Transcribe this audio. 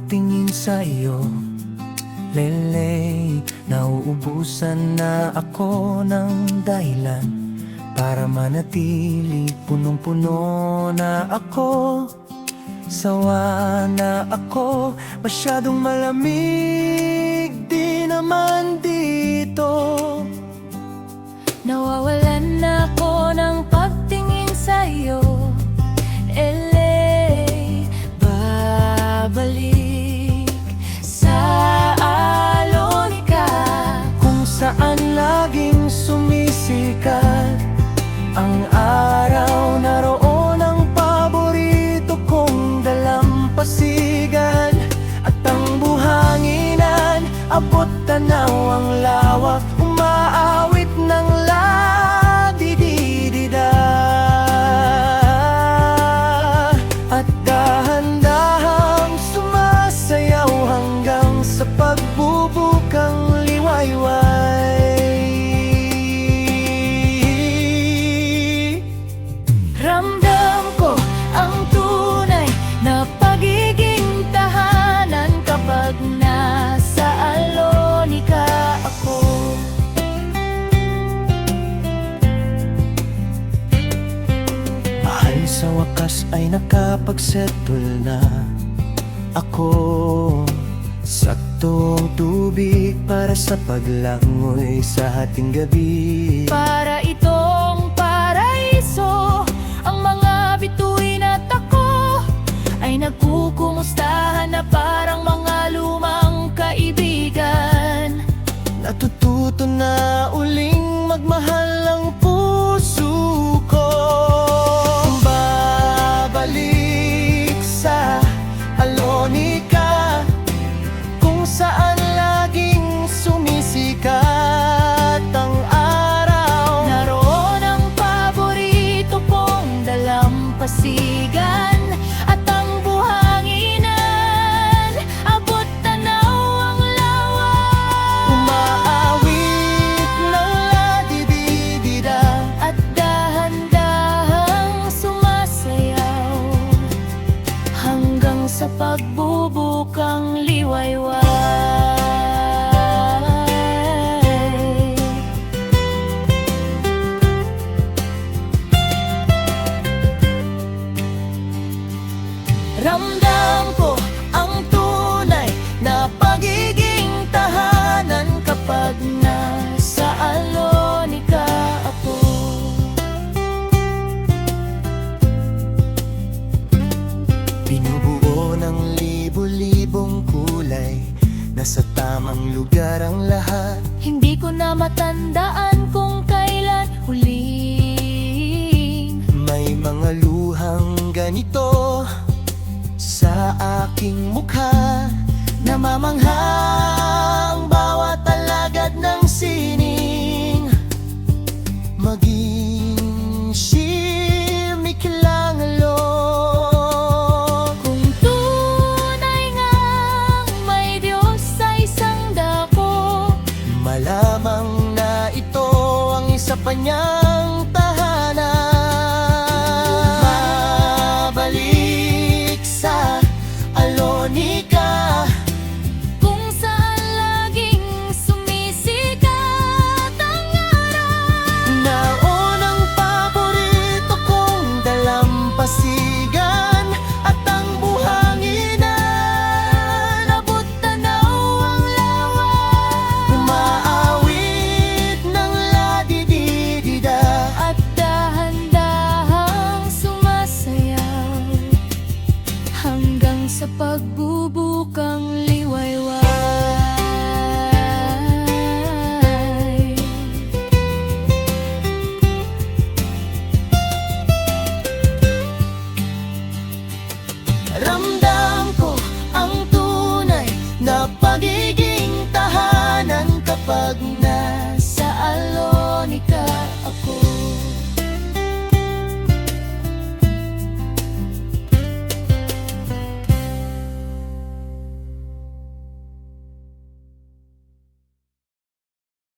pagtingin sa iyo, lele, nauubusan na ako ng dahilan para manatili. Punong-puno na ako, sawa na ako, masyadong malamig di naman dito. Nawawalan na ako ng pagtingin sa'yo, babalik sa Alonica, kung saan laging sumisikat ang araw. Naroon ang paborito kong dalampasigan, at ang buhanginan, abot tanaw ang lawak, umaawit ng la-di-di-di-da. At dahan-dahang sumasayaw hanggang sa pagbubukang liwayway. ramdam ko ang tunay na pagiging tahanan kapag nasa Alonica ako. Mahal, sa wakas ay nakapagsettle na ako. Saktong tubig para sa paglangoy sa hating gabi. Para itong paraiso, ang mga bituin at ako ay nagkukumustahan na parang mga lumang kaibigan. Natututo na uling magmahal ang puso ko. Babalik sa Alonica, kung saan laging sumisikat ang araw. Naroon ang paborito kong dalampasigan, at ang buhanginan, abot tanaw ang lawak, Umaawit ng la-di-di-di-da. at dahan-dahang sumasayaw hanggang sa pagbubukang liwayway. Ramdam ko ang tunay na pagiging tahanan kapag nasa Alonica ako. Binubuo ng libo-libong kulay, nasa tamang lugar ang lahat. Hindi ko na matandaan kung kailan huling May mga luhang ganito sa aking mukha, namamangha